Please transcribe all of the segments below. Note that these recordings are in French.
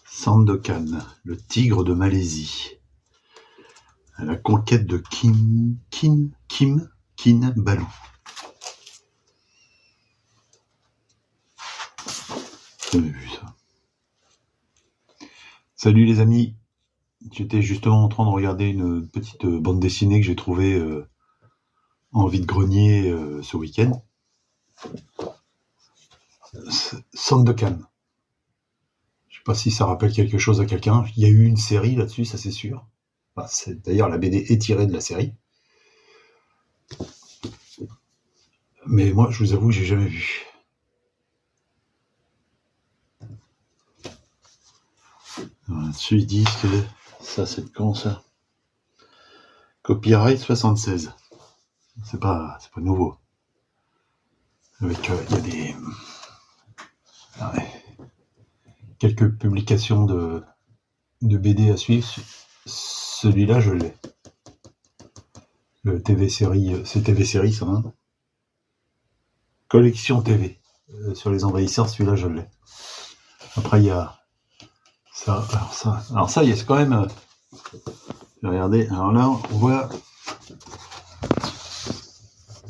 Sandokan, le tigre de Malaisie. À la conquête de Kinabalu. J'avais vu ça. Salut les amis. J'étais justement en train de regarder une petite bande dessinée que j'ai trouvée en vide-grenier ce week-end. Sandokan. Je sais pas si ça rappelle quelque chose à quelqu'un. Il y a eu une série là-dessus, ça c'est sûr. Enfin, d'ailleurs, la BD est tirée de la série. Mais moi, je vous avoue, j'ai jamais vu. Là-dessus, ils disent que ça, c'est de quand ça? Copyright 76. C'est pas nouveau. Avec, il y a des quelques publications de BD à suivre. Celui-là, je l'ai. Le TV série, c'est TV série, ça, hein? Collection TV. Sur les envahisseurs, celui-là, je l'ai. Après, il y a ça. Alors ça, il y a quand même. Regardez. Alors là, on voit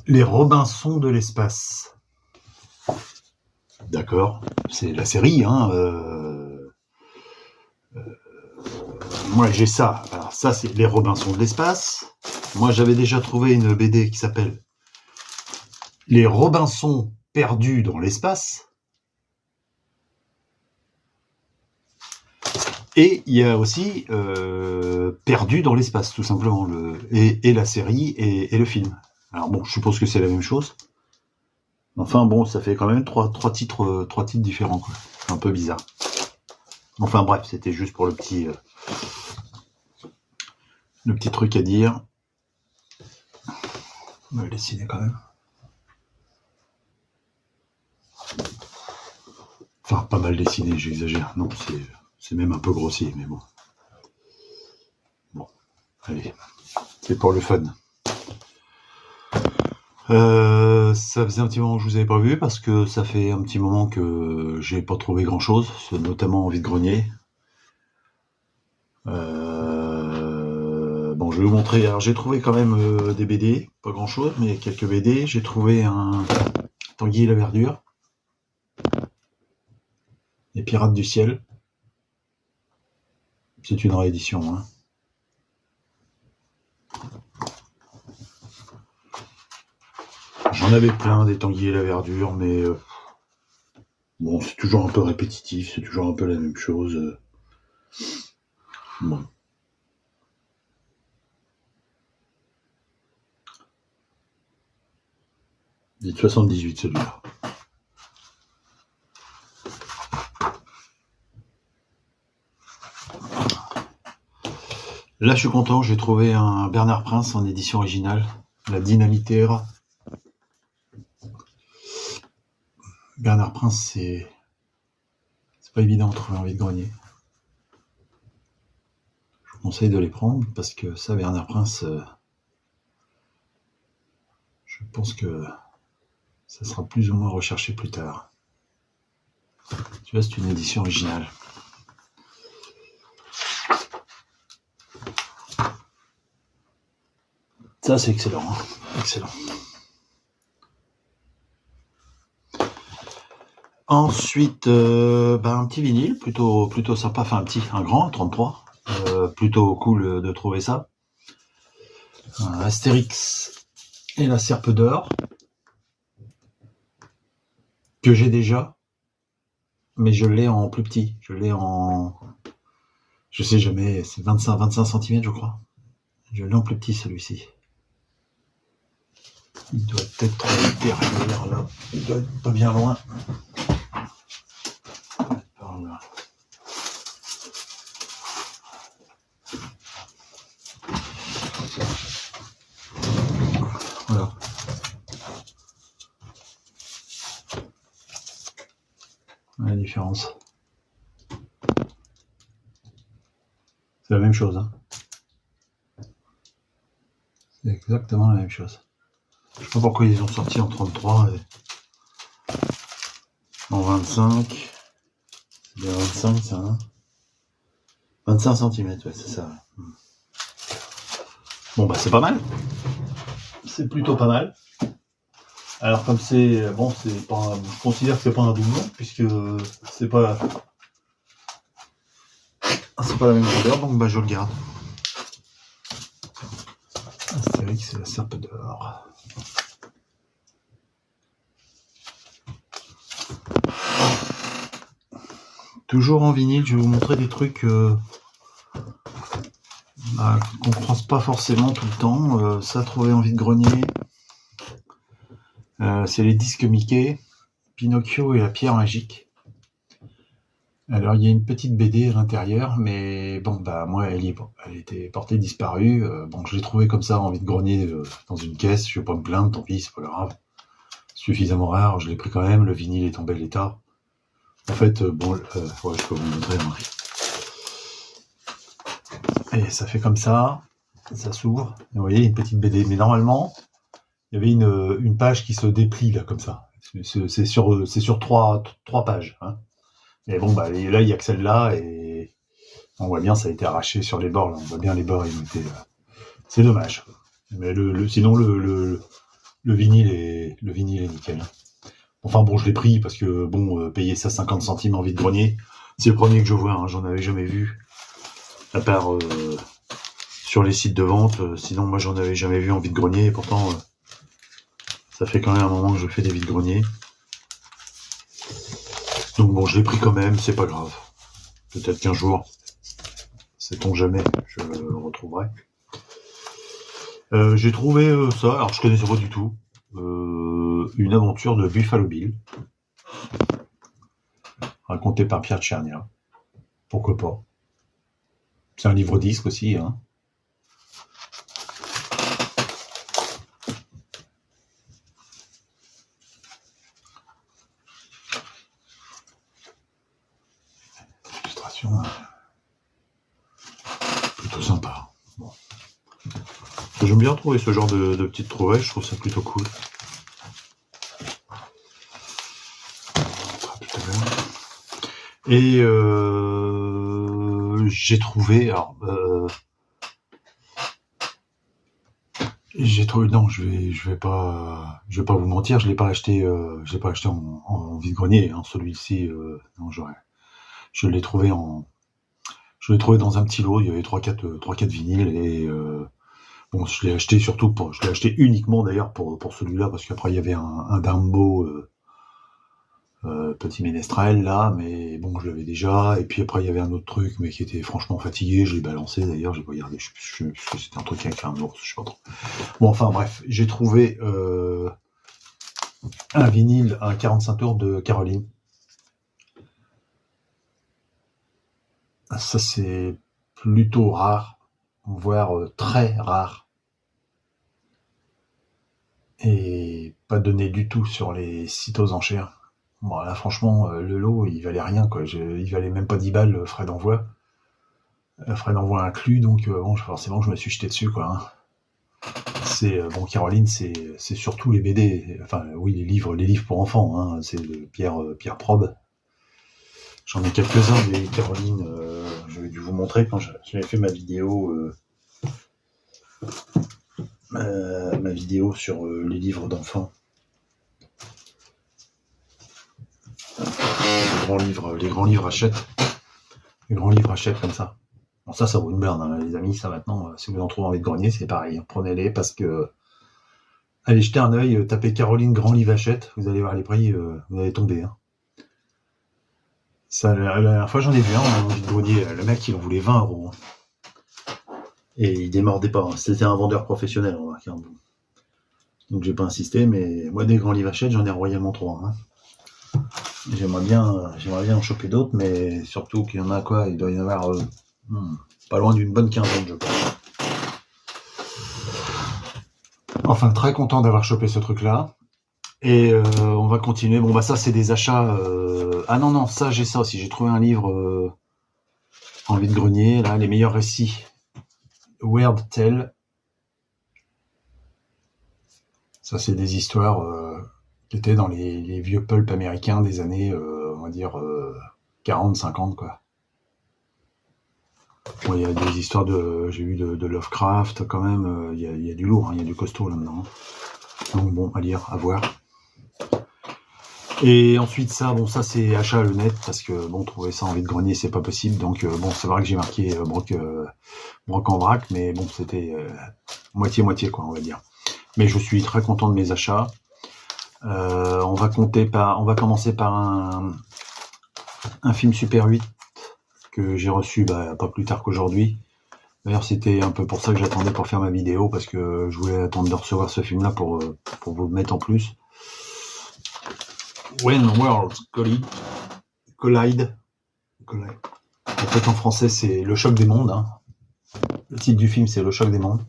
les Robinson de l'espace. D'accord. C'est la série, hein. Moi, j'ai ça. Alors ça, c'est les Robinson de l'espace. Moi, j'avais déjà trouvé une BD qui s'appelle Les Robinson perdus dans l'espace. Et il y a aussi Perdu dans l'espace, tout simplement, et la série et le film. Alors bon, je suppose que c'est la même chose. Enfin bon, ça fait quand même trois titres différents, quoi. C'est un peu bizarre. Enfin bref, c'était juste pour le petit truc à dire. On va le dessiner quand même. Enfin, pas mal dessiné, j'exagère. Non, c'est même un peu grossier, mais bon. Bon, allez, c'est pour le fun. Ça faisait un petit moment que je vous avais pas vu parce que ça fait un petit moment que j'ai pas trouvé grand chose, notamment en vide-grenier. Bon, je vais vous montrer. Alors, j'ai trouvé quand même des BD, pas grand chose, mais quelques BD. J'ai trouvé un Tanguy et la Verdure, Les Pirates du Ciel. C'est une réédition, hein. J'en avais plein des Tanguy et la Verdure, mais bon, c'est toujours un peu répétitif, c'est toujours un peu la même chose. Bon. Il est de 78 celui-là. Là, je suis content, j'ai trouvé un Bernard Prince en édition originale, La Dynamitaire. Bernard Prince, c'est pas évident de trouver en vide-grenier. Je vous conseille de les prendre parce que ça, Bernard Prince, je pense que ça sera plus ou moins recherché plus tard. Tu vois, c'est une édition originale. Ça, c'est excellent, hein. Excellent. Ensuite, un petit vinyle, plutôt sympa, enfin un grand, 33. Plutôt cool de trouver ça. Astérix et la Serpe d'Or, que j'ai déjà, mais je l'ai en plus petit. Je l'ai en, je sais jamais, c'est 25 cm, je crois. Je l'ai en plus petit, celui-ci. Il doit être derrière, là. Il doit être pas bien loin. Par là. Voilà. La différence. C'est la même chose, hein. C'est exactement la même chose. Je sais pas pourquoi ils ont sorti en 33. en 25. C'est bien 25 ça, hein, 25 cm, ouais, c'est ça. Bon bah c'est pas mal. C'est plutôt pas mal. Alors comme c'est bon, c'est pas, je considère que c'est pas un doublon puisque c'est pas la même couleur, donc bah je le garde. Astérix c'est la serpe d'or. Toujours en vinyle, je vais vous montrer des trucs qu'on croise pas forcément tout le temps. Ça, trouver envie de grenier. C'est les disques Mickey, Pinocchio et la pierre magique. Alors il y a une petite BD à l'intérieur, mais bon bah moi elle était portée disparue. Bon je l'ai trouvée comme ça, envie de grenier dans une caisse. Je vais pas me plaindre, tant pis, c'est pas grave. Suffisamment rare, je l'ai pris quand même. Le vinyle est en bel état. En fait, bon, ouais, je peux vous montrer. Hein. Et ça fait comme ça s'ouvre. Vous voyez, une petite BD. Mais normalement, il y avait une page qui se déplie là comme ça. C'est sur trois pages. Hein. Mais bon, bah là, il n'y a que celle-là et on voit bien, ça a été arraché sur les bords. Là. On voit bien les bords, ils ont été. C'est dommage. Mais sinon, le vinyle est nickel. Enfin bon, je l'ai pris parce que bon, payer ça 50 centimes en vide-grenier, c'est le premier que je vois. Hein, j'en avais jamais vu, à part sur les sites de vente. Sinon, moi, j'en avais jamais vu en vide-grenier. Et pourtant, ça fait quand même un moment que je fais des vides-greniers. Donc bon, je l'ai pris quand même, c'est pas grave. Peut-être qu'un jour, sait-on jamais, je le retrouverai. J'ai trouvé ça, alors je connaissais pas du tout, une aventure de Buffalo Bill, racontée par Pierre Tchernia. Pourquoi pas. C'est un livre-disque aussi, hein. Illustration, plutôt sympa. Bon. J'aime bien trouver ce genre de petites trouvailles, je trouve ça plutôt cool. Et j'ai trouvé, alors non, je vais pas vous mentir, je l'ai pas acheté en vide-grenier, hein, celui-ci, non, je l'ai trouvé dans un petit lot, il y avait 3-4 vinyles et bon, je l'ai acheté uniquement d'ailleurs pour celui-là parce qu'après il y avait un Dumbo petit ménestrel là, mais bon, je l'avais déjà. Et puis après, il y avait un autre truc, mais qui était franchement fatigué. Je l'ai balancé d'ailleurs, j'ai pas regardé. Je sais plus que c'était un truc avec un ours, je sais pas trop. Bon, enfin bref, j'ai trouvé un vinyle, un 45 tours de Caroline. Ça, c'est plutôt rare, voire très rare. Et pas donné du tout sur les sites aux enchères. Bon, là, franchement, le lot, il valait rien, quoi. Il valait même pas 10 balles, frais d'envoi. Frais d'envoi inclus, donc bon, forcément, je me suis jeté dessus, quoi. Hein. C'est bon, Caroline, c'est surtout les BD, enfin, oui, les livres pour enfants. Hein. C'est de Pierre Probe. J'en ai quelques-uns des Caroline. J'avais dû vous montrer quand j'avais fait ma vidéo. Ma vidéo sur les livres d'enfants. Les grands livres achètent. Les grands livres achètent comme ça. Bon, ça vaut une blinde, hein, les amis. Ça maintenant, si vous en trouvez envie de grenier, c'est pareil. Hein, prenez-les parce que. Allez jeter un œil, tapez Caroline Grand Livre Achète, vous allez voir les prix, vous allez tomber. Hein. Ça, la dernière fois, j'en ai vu un en vide-grenier. Le mec, il en voulait 20 €. Hein. Et il démordait pas. Hein. C'était un vendeur professionnel, on remarque. Hein. Donc j'ai pas insisté, mais moi, des Grands Livres Achète, j'en ai royalement 3. Hein. J'aimerais bien en choper d'autres, mais surtout qu'il y en a quoi, il doit y en avoir pas loin d'une bonne quinzaine, je pense. Enfin, très content d'avoir chopé ce truc-là. Et on va continuer. Bon, bah ça, c'est des achats... Ah non, ça, j'ai ça aussi. J'ai trouvé un livre en vide-grenier, là, les meilleurs récits. Weird Tale. Ça, c'est des histoires qui était dans les vieux pulp américains des années, on va dire, 40, 50, quoi. Bon, il y a des histoires j'ai vu de Lovecraft, quand même, il y a du lourd, hein, il y a du costaud là-dedans. Donc bon, à lire, à voir. Et ensuite ça, bon, ça c'est achat le net, parce que bon, trouver ça en vide-grenier, c'est pas possible. Donc bon, c'est vrai que j'ai marqué broc en vrac, mais bon, c'était moitié-moitié, quoi, on va dire. Mais je suis très content de mes achats. On va commencer par un film Super 8 que j'ai reçu pas plus tard qu'aujourd'hui. D'ailleurs, c'était un peu pour ça que j'attendais pour faire ma vidéo, parce que je voulais attendre de recevoir ce film-là pour vous le mettre en plus. When Worlds Collide. En fait, en français, c'est Le Choc des Mondes. Hein. Le titre du film, c'est Le Choc des Mondes.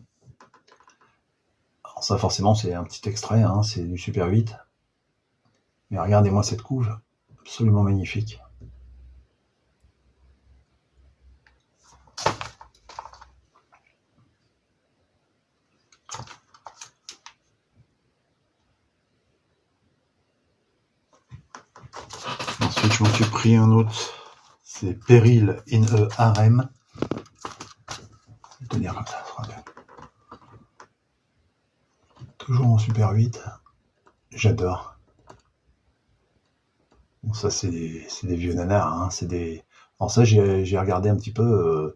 Alors ça, forcément, c'est un petit extrait, hein, c'est du Super 8. Mais regardez-moi cette couve, absolument magnifique. Ensuite, je m'en suis pris un autre, c'est Peril in a Harem. Je vais te dire comme ça, sera bien. Toujours en Super 8, j'adore. Bon, ça, c'est des vieux nanars, hein, Alors ça, j'ai regardé un petit peu.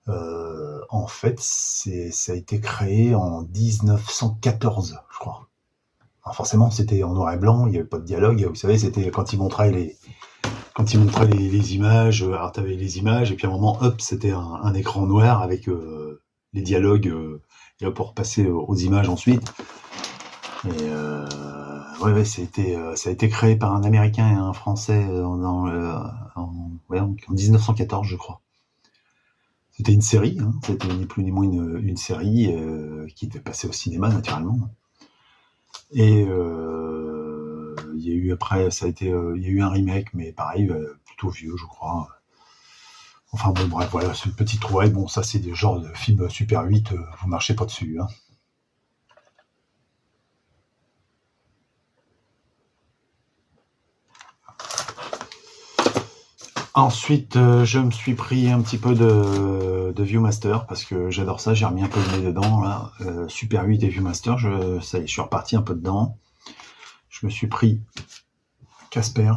En fait, ça a été créé en 1914, je crois. Alors forcément, c'était en noir et blanc, il n'y avait pas de dialogue. Vous savez, c'était quand ils montraient les images. Alors t'avais les images, et puis à un moment, hop, c'était un écran noir avec les dialogues, et hop, on repassait aux images ensuite. Et ouais, ça a été créé par un Américain et un Français en 1914, je crois. C'était une série, hein, c'était ni plus ni moins une série qui devait passer au cinéma, naturellement. Et il y a eu après, il y a eu un remake, mais pareil, plutôt vieux, je crois. Enfin bon, bref, voilà, c'est une petite trouvaille. Bon, ça, c'est des genres de films Super 8, vous marchez pas dessus, hein. Ensuite, je me suis pris un petit peu de Viewmaster, parce que j'adore ça, j'ai remis un peu le nez dedans, là. Super 8 et Viewmaster, ça y est, je suis reparti un peu dedans. Je me suis pris Casper.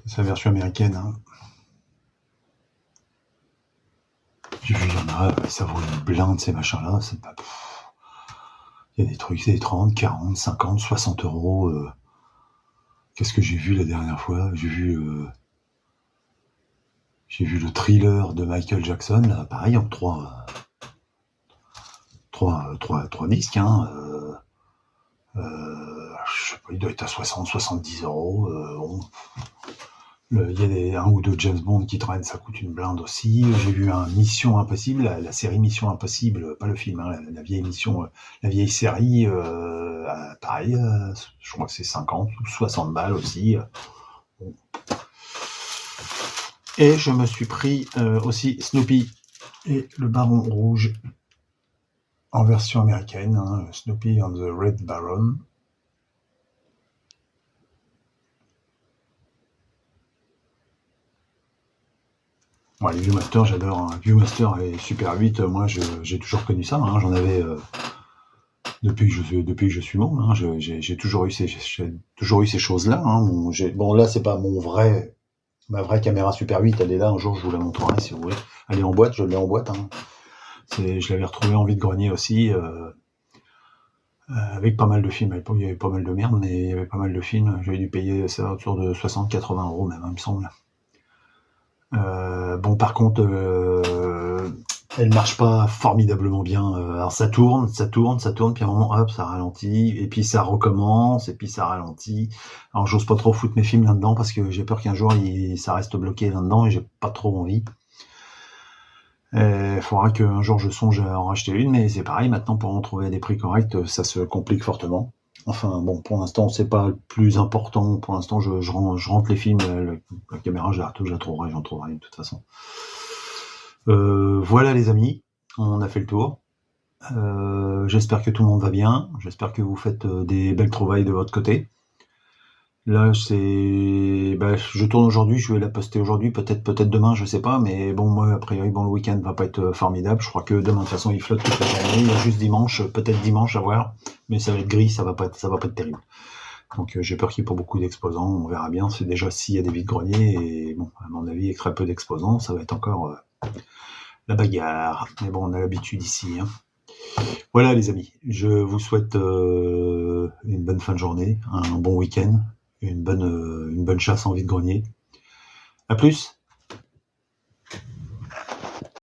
C'est sa version américaine, hein. J'ai vu, il y en a, ça vaut une blinde, ces machins-là, c'est pas... Il y a des trucs, c'est 30, 40, 50, 60 euros. Qu'est-ce que j'ai vu la dernière fois? J'ai vu le Thriller de Michael Jackson, là, pareil, en trois disques, hein. Je sais pas, il doit être à 60, 70 euros. Bon. Il y a un ou deux James Bond qui traînent, ça coûte une blinde aussi. J'ai vu un Mission Impossible, la série Mission Impossible, pas le film, hein, la vieille mission, la vieille série, pareil, je crois que c'est 50 ou 60 balles aussi. Bon. Et je me suis pris aussi Snoopy et le Baron Rouge en version américaine, hein, Snoopy and the Red Baron. Ouais, les Viewmaster, j'adore. Hein. Viewmaster et Super 8, moi j'ai toujours connu ça. Hein. J'en avais depuis que je suis môme. Hein. J'ai toujours eu ces choses-là. Hein. Bon, là, c'est pas ma vraie caméra Super 8, elle est là. Un jour, je vous la montrerai si vous voulez. Elle est en boîte, je l'ai en boîte. Hein. Je l'avais retrouvée en vide-grenier aussi. Avec pas mal de films. À l'époque, il y avait pas mal de merde, mais il y avait pas mal de films. J'avais dû payer ça autour de 60-80 euros même, il me semble. Bon, par contre, elle marche pas formidablement bien. Alors ça tourne, puis à un moment, hop, ça ralentit, et puis ça recommence, et puis ça ralentit. Alors j'ose pas trop foutre mes films là-dedans, parce que j'ai peur qu'un jour, ça reste bloqué là-dedans, et j'ai pas trop envie. Il faudra qu'un jour je songe à en racheter une, mais c'est pareil, maintenant, pour en trouver à des prix corrects, ça se complique fortement. Enfin bon, pour l'instant, c'est pas le plus important. Pour l'instant, je rentre les films, la caméra, je la trouverai, j'en trouverai de toute façon. Voilà les amis, on a fait le tour. J'espère que tout le monde va bien. J'espère que vous faites des belles trouvailles de votre côté. Là, je tourne aujourd'hui, je vais la poster aujourd'hui, peut-être demain, je sais pas, mais bon, moi, a priori, bon, le week-end va pas être formidable. Je crois que demain, de toute façon, il flotte toute la journée. Il y a juste dimanche, peut-être dimanche à voir, mais ça va être gris, ça va pas être terrible. Donc, j'ai peur qu'il y ait pas beaucoup d'exposants. On verra bien. C'est déjà s'il y a des vides-greniers et bon, à mon avis, avec très peu d'exposants, ça va être encore la bagarre. Mais bon, on a l'habitude ici. Hein. Voilà, les amis. Je vous souhaite une bonne fin de journée, un bon week-end, une bonne chasse en vide-grenier. À plus!